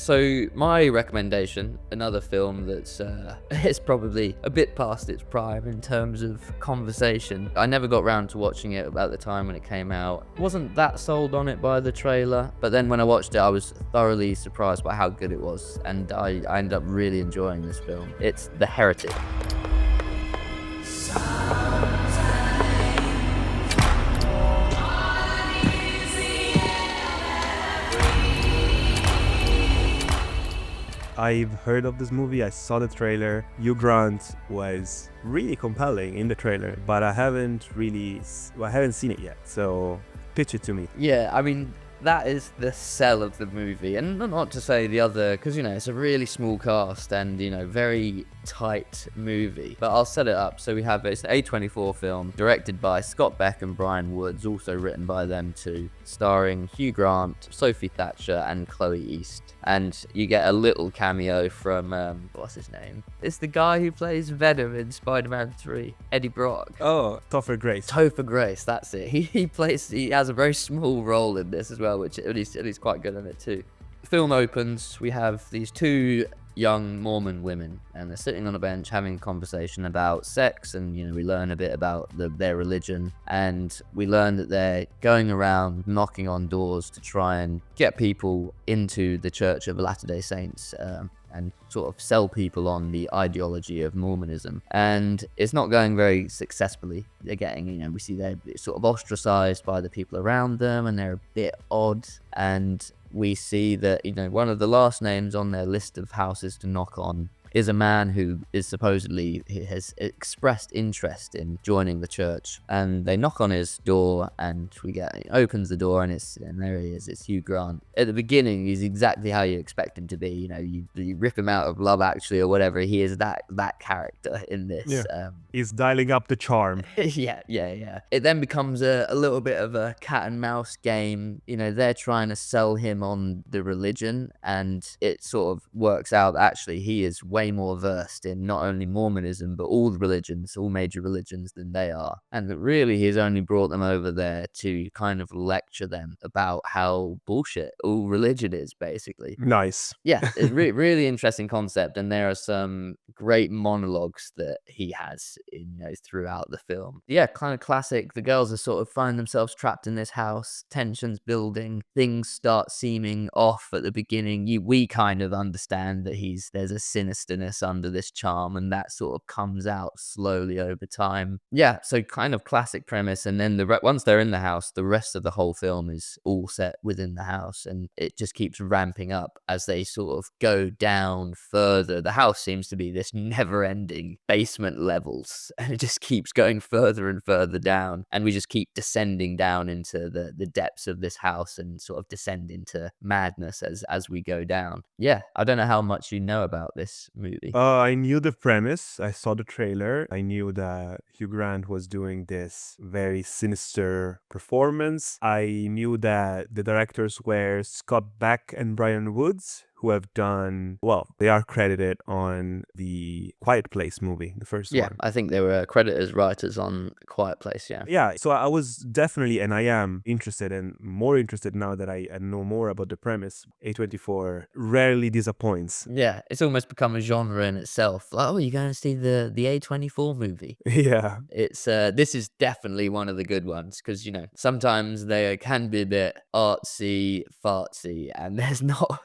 So my recommendation, another film that's it's probably a bit past its prime in terms of conversation. I never got round to watching it at the time when it came out. Wasn't that sold on it by the trailer, but then when I watched it, I was thoroughly surprised by how good it was, and I ended up really enjoying this film. It's The Heretic. I've heard of this movie. I saw the trailer. Hugh Grant was really compelling in the trailer, but I haven't seen it yet. So pitch it to me. Yeah, I mean, that is the sell of the movie, and not to say the other, because it's a really small cast and very tight movie, but I'll set it up. So we have it's an A24 film directed by Scott Beck and Brian Woods, also written by them too, starring Hugh Grant, Sophie Thatcher and Chloe East, and you get a little cameo from what's his name? It's the guy who plays Venom in Spider-Man 3, Eddie Brock. Oh, Topher Grace. Topher Grace, that's it. He has a very small role in this as well, which he's quite good in it too. The film opens, we have these two young Mormon women, and they're sitting on a bench having a conversation about sex, and we learn a bit about their religion, and we learn that they're going around knocking on doors to try and get people into the Church of Latter-day Saints, and sort of sell people on the ideology of Mormonism. And it's not going very successfully. They're getting, we see they're sort of ostracized by the people around them, and they're a bit odd. And we see that, one of the last names on their list of houses to knock on is a man who is supposedly has expressed interest in joining the church, and they knock on his door, and he opens the door, and there he is. It's Hugh Grant. At the beginning, he's exactly how you expect him to be. You rip him out of Love Actually or whatever. He is that character in this. Yeah. He's dialing up the charm. Yeah. It then becomes a little bit of a cat and mouse game. They're trying to sell him on the religion, and it sort of works out that actually he is way more versed in not only Mormonism but all major religions than they are, and that really he's only brought them over there to kind of lecture them about how bullshit all religion is, basically. Nice. Yeah, it's really interesting concept, and there are some great monologues that he has throughout the film. Yeah, kind of classic. The girls are sort of find themselves trapped in this house, tensions building, things start seeming off at the beginning. We kind of understand that there's a sinisterness under this charm, and that sort of comes out slowly over time. Yeah, so kind of classic premise, and then once they're in the house, the rest of the whole film is all set within the house, and it just keeps ramping up as they sort of go down further. The house seems to be this never-ending basement levels, and it just keeps going further and further down, and we just keep descending down into the depths of this house and sort of descend into madness as we go down. Yeah, I don't know how much you know about this movie. I knew the premise. I saw the trailer. I knew that Hugh Grant was doing this very sinister performance. I knew that the directors were Scott Beck and Brian Woods, who have done, they are credited on the Quiet Place movie, the first one. Yeah, I think they were credited as writers on Quiet Place, yeah. Yeah, so I was definitely, and I am interested, and more interested now that I know more about the premise. A24 rarely disappoints. Yeah, it's almost become a genre in itself. Like, you're going to see the A24 movie. Yeah. It's this is definitely one of the good ones, because sometimes they can be a bit artsy, fartsy, and there's not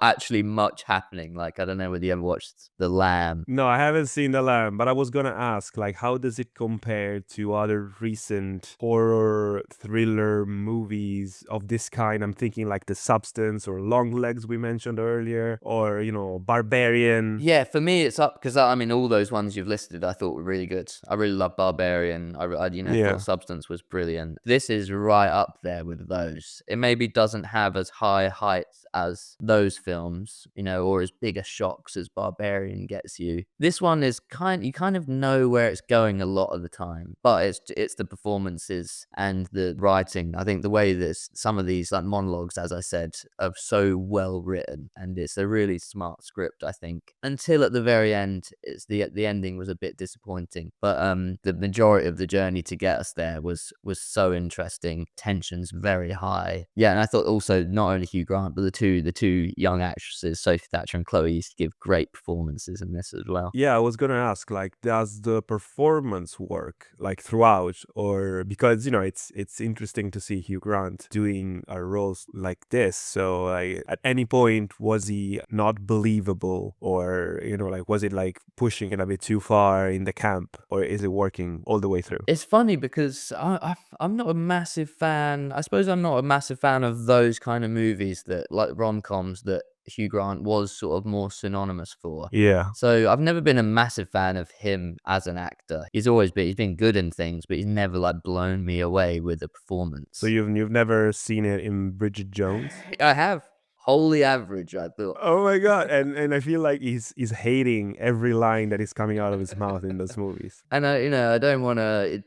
actually much happening. Like, I don't know whether you ever watched The Lamb. No, I haven't seen The Lamb, but I was gonna ask, how does it compare to other recent horror thriller movies of this kind? I'm thinking like The Substance or Long Legs we mentioned earlier, or Barbarian. Yeah, for me it's up, because all those ones you've listed I thought were really good. I really love Barbarian. I thought Substance was brilliant. This is right up there with those. It maybe doesn't have as high heights as those films, or as big a shocks as Barbarian gets you. This one is you kind of know where it's going a lot of the time, but it's the performances and the writing. I think the way that some of these monologues, as I said, are so well written, and it's a really smart script. script, I think, until at the very end. It's the ending was a bit disappointing, but the majority of the journey to get us there was so interesting. Tensions very high. Yeah, and I thought also not only Hugh Grant, but the two young actresses, Sophie Thatcher and Chloe, used to give great performances in this as well. Yeah, I was gonna ask, like, does the performance work like throughout, or because it's interesting to see Hugh Grant doing roles like this. So, like, at any point was he not believable, or like, was it like pushing it a bit too far in the camp, or is it working all the way through? It's funny because I'm not a massive fan. I suppose I'm not a massive fan of those kind of movies that, like, rom-coms, that Hugh Grant was sort of more synonymous for. Yeah. So I've never been a massive fan of him as an actor. He's been good in things, but he's never like blown me away with a performance. So you've never seen it in Bridget Jones? I have. Wholly average, I thought. Oh my god! And I feel like he's hating every line that is coming out of his mouth in those movies. And I don't want to.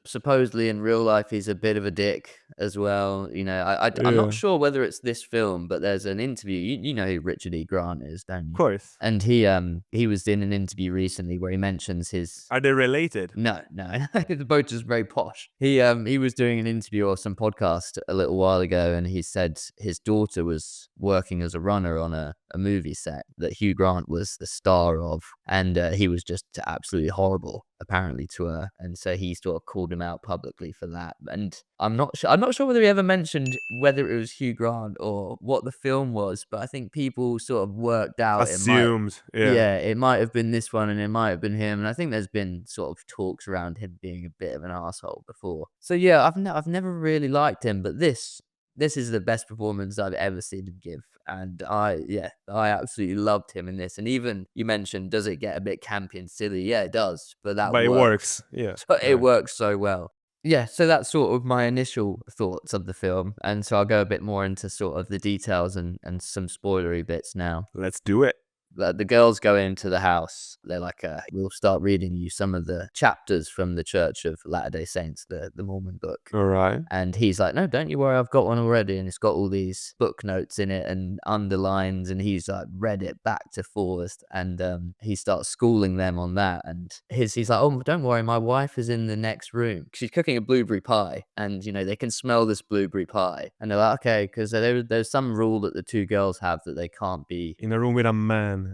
Supposedly in real life, he's a bit of a dick as well. I'm Yeah. not sure whether it's this film, but there's an interview. You know who Richard E. Grant is, don't you? Of course. And he was in an interview recently where he mentions his. Are they related? No. They're both just very posh. He was doing an interview or some podcast a little while ago, and he said his daughter was working as a runner on a movie set that Hugh Grant was the star of, and he was just absolutely horrible apparently to her, and so he sort of called him out publicly for that. And I'm not sure whether he ever mentioned whether it was Hugh Grant or what the film was, but I think people sort of worked out Assumed. it might have been this one and it might have been him. And I think there's been sort of talks around him being a bit of an asshole before. So yeah, I've never really liked him, but this is the best performance I've ever seen him give. And I absolutely loved him in this. And even you mentioned, does it get a bit campy and silly? Yeah, it does. But it works. Yeah. It works so well. Yeah, so that's sort of my initial thoughts of the film. And so I'll go a bit more into sort of the details and some spoilery bits now. Let's do it. The girls go into the house. They're like, we'll start reading you some of the chapters from the Church of Latter-day Saints, the Mormon book. All right. And he's like, no, don't you worry, I've got one already. And it's got all these book notes in it and underlines. And he's like read it back to Forrest. And he starts schooling them on that. And he's like, oh, don't worry, my wife is in the next room. She's cooking a blueberry pie. And, they can smell this blueberry pie. And they're like, okay, because there's some rule that the two girls have that they can't be in a room with a man.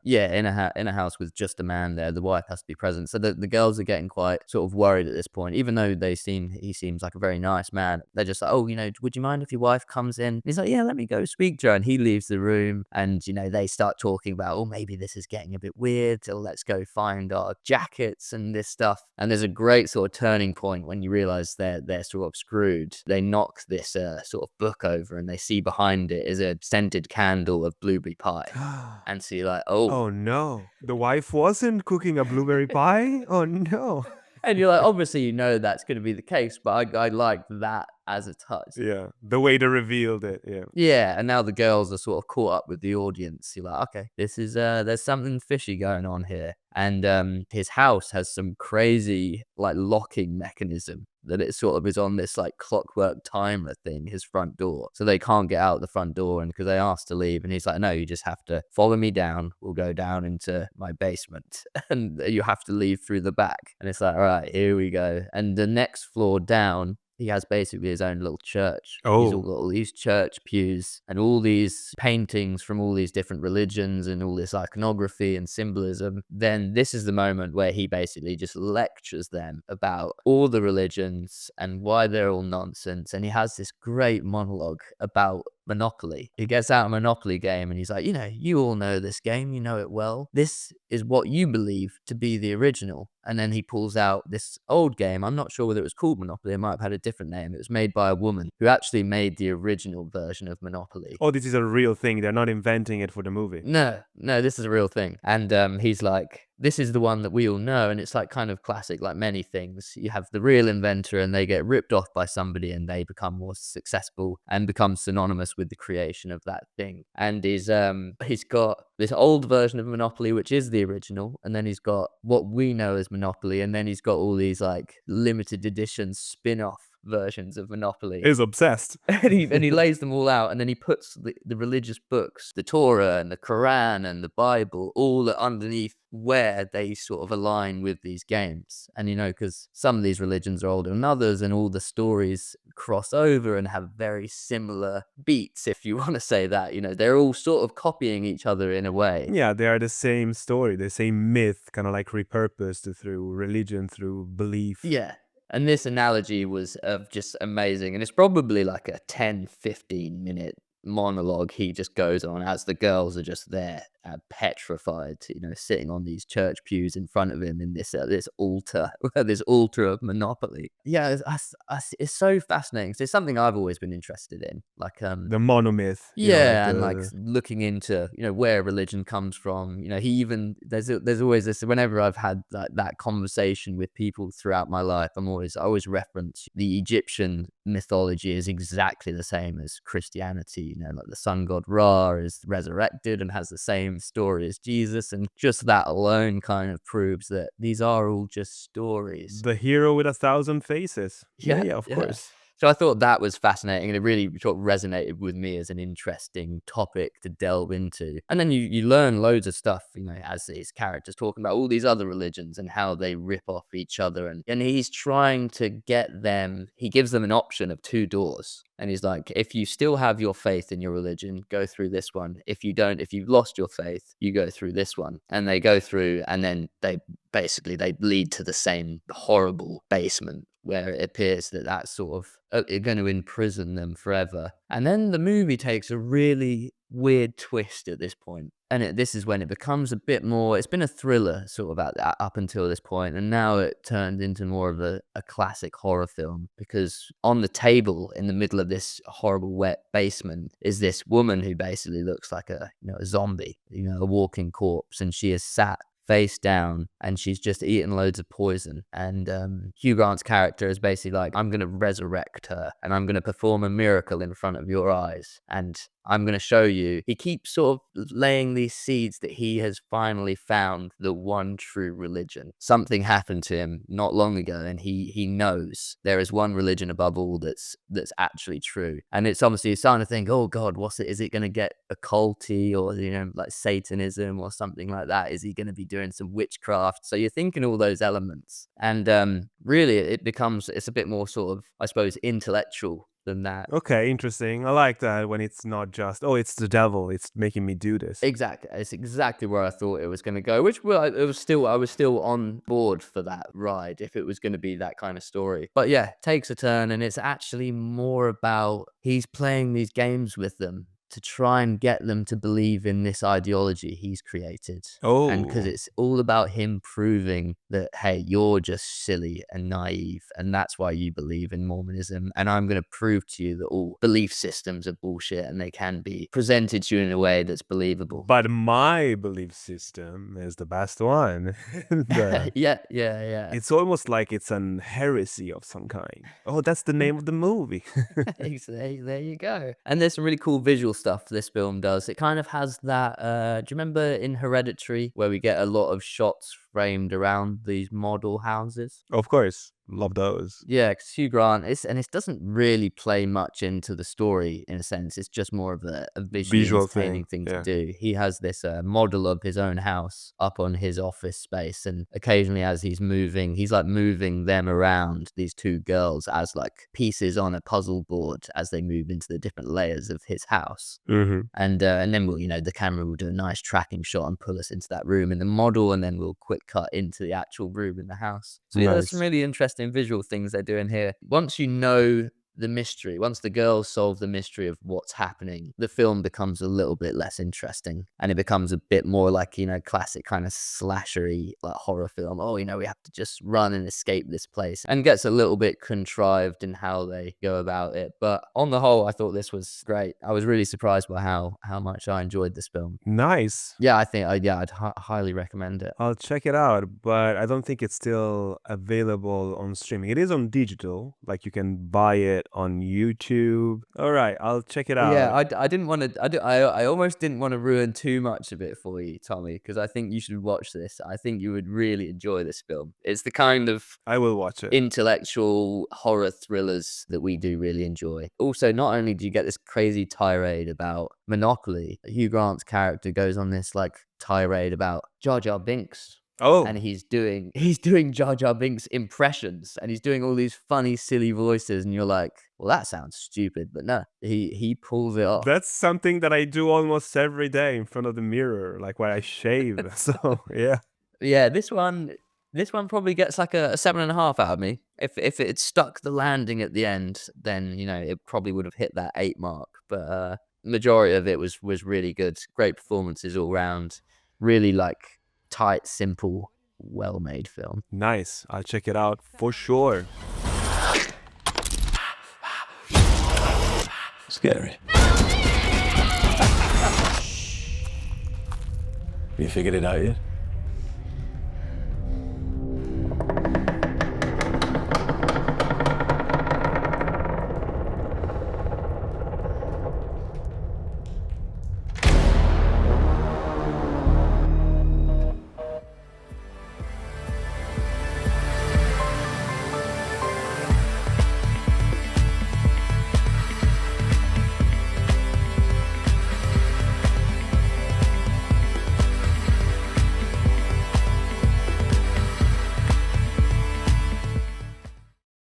Yeah, in a house with just a man there. The wife has to be present. So the girls are getting quite sort of worried at this point, even though he seems like a very nice man. They're just like, oh, would you mind if your wife comes in? And he's like, yeah, let me go speak to her. And he leaves the room, and they start talking about, oh, maybe this is getting a bit weird, so let's go find our jackets and this stuff. And there's a great sort of turning point when you realize they're sort of screwed. They knock this sort of book over, and they see behind it is a scented candle of blueberry pie. And so you're like, oh no, the wife wasn't cooking a blueberry pie? Oh no. And you're like, obviously that's going to be the case, but I liked that as a touch. Yeah, the way they revealed it. Yeah, and now the girls are sort of caught up with the audience. You're like, okay, this is there's something fishy going on here. And his house has some crazy like locking mechanism that it sort of is on this like clockwork timer thing, his front door. So they can't get out the front door, and because they asked to leave, and he's like, no, you just have to follow me down. We'll go down into my basement and you have to leave through the back. And it's like, all right, here we go. And the next floor down, he has basically his own little church. Oh. He's got all these church pews and all these paintings from all these different religions and all this iconography and symbolism. Then this is the moment where he basically just lectures them about all the religions and why they're all nonsense. And he has this great monologue about Monopoly. He gets out a Monopoly game and he's like, you all know this game, you know it well. This is what you believe to be the original. And then he pulls out this old game. I'm not sure whether it was called Monopoly. It might have had a different name. It was made by a woman who actually made the original version of Monopoly. Oh, this is a real thing. They're not inventing it for the movie. No, this is a real thing. And he's like, this is the one that we all know. And it's like kind of classic, like many things. You have the real inventor and they get ripped off by somebody and they become more successful and become synonymous with the creation of that thing. And he's got this old version of Monopoly, which is the original. And then he's got what we know as Monopoly. And then he's got all these like limited edition spin-off versions of Monopoly. Is obsessed. And he lays them all out, and then he puts the religious books, the Torah and the Quran and the Bible, all underneath where they sort of align with these games. And because some of these religions are older than others, and all the stories cross over and have very similar beats, if you want to say that. They're all sort of copying each other in a way. Yeah, they are the same story, the same myth, kind of like repurposed through religion, through belief. Yeah. And this analogy was just amazing. And it's probably like a 10-15 minute monologue he just goes on as the girls are just there, petrified, sitting on these church pews in front of him in this altar, this altar of Monopoly. Yeah, it's so fascinating. It's something I've always been interested in, like The monomyth. yeah, and like looking into where religion comes from. He even there's always this, whenever I've had that conversation with people throughout my life, I always reference the Egyptian mythology is exactly the same as Christianity. Like the sun god Ra is resurrected and has the same story as Jesus, and just that alone kind of proves that these are all just stories. The hero with 1,000 faces. Yeah, of course. So I thought that was fascinating, and it really sort of resonated with me as an interesting topic to delve into. And then you learn loads of stuff, as his characters talking about all these other religions and how they rip off each other. And he's trying to get them, he gives them an option of 2 doors. And he's like, if you still have your faith in your religion, go through this one. If you don't, if you've lost your faith, you go through this one. And they go through, and then they lead to the same horrible basement, where it appears that that's sort of going to imprison them forever. And then the movie takes a really weird twist at this point. And this is when it becomes a bit more, it's been a thriller sort of up until this point, and now it turned into more of a classic horror film, because on the table in the middle of this horrible wet basement is this woman who basically looks like a zombie, a walking corpse, and she is sat face down, and she's just eating loads of poison. And Hugh Grant's character is basically like, I'm going to resurrect her, and I'm going to perform a miracle in front of your eyes, and I'm going to show you. He keeps sort of laying these seeds that he has finally found the one true religion. Something happened to him not long ago, and he knows there is one religion above all that's actually true. And it's obviously starting to think, oh God, what's it? Is it going to get occulty, or like Satanism or something like that? Is he going to be doing some witchcraft? So you're thinking all those elements, and really it's a bit more sort of, I suppose, intellectual than that. Okay, interesting. I like that when it's not just, oh, it's the devil, it's making me do this. Exactly. It's exactly where I thought it was going to go, which I was still on board for that ride if it was going to be that kind of story. But yeah, takes a turn, and it's actually more about he's playing these games with them to try and get them to believe in this ideology he's created. Oh. And because it's all about him proving that, hey, you're just silly and naive, and that's why you believe in Mormonism, and I'm going to prove to you that all belief systems are bullshit and they can be presented to you in a way that's believable. But my belief system is the best one. Yeah. It's almost like it's an heresy of some kind. Oh, that's the name of the movie. There you go. And there's some really cool visual stuff this film does. It kind of has that, do you remember in Hereditary where we get a lot of shots framed around these model houses? Of course. Love those. Yeah, because Hugh Grant, it doesn't really play much into the story in a sense. It's just more of a visual entertaining thing to do. He has this model of his own house up on his office space, and occasionally as he's like moving them around, these 2 girls, as like pieces on a puzzle board as they move into the different layers of his house. Mm-hmm. And then we'll, the camera will do a nice tracking shot and pull us into that room in the model, and then we'll quick cut into the actual room in the house. So yeah, there's some really interesting visual things they're doing here. Once you know the mystery, once the girls solve the mystery of what's happening, the film becomes a little bit less interesting, and it becomes a bit more like, classic kind of slashery, like horror film. Oh, we have to just run and escape this place, and gets a little bit contrived in how they go about it. But on the whole, I thought this was great. I was really surprised by how much I enjoyed this film. Nice. Yeah, I think I'd highly recommend it. I'll check it out, but I don't think it's still available on streaming. It is on digital, like you can buy it it on YouTube. All right, I'll check it out. Yeah, I didn't want to. I almost didn't want to ruin too much of it for you, Tommy, because I think you should watch this. I think you would really enjoy this film. It's the kind of I will watch it. intellectual horror thrillers that we do really enjoy. Also, not only do you get this crazy tirade about Monopoly, Hugh Grant's character goes on this like tirade about Jar Jar Binks. Oh, And he's doing Jar Jar Binks impressions, and he's doing all these funny, silly voices, and you're like, well, that sounds stupid, but no, he pulls it off. that's something that I do almost every day in front of the mirror, like while I shave. So yeah. Yeah, this one probably gets like a 7.5 out of me. If it had stuck the landing at the end, then it probably would have hit that 8 mark. But majority of it was really good. Great performances all round. Really like tight, simple, well-made film. Nice. I'll check it out for sure. Scary. You figured it out yet?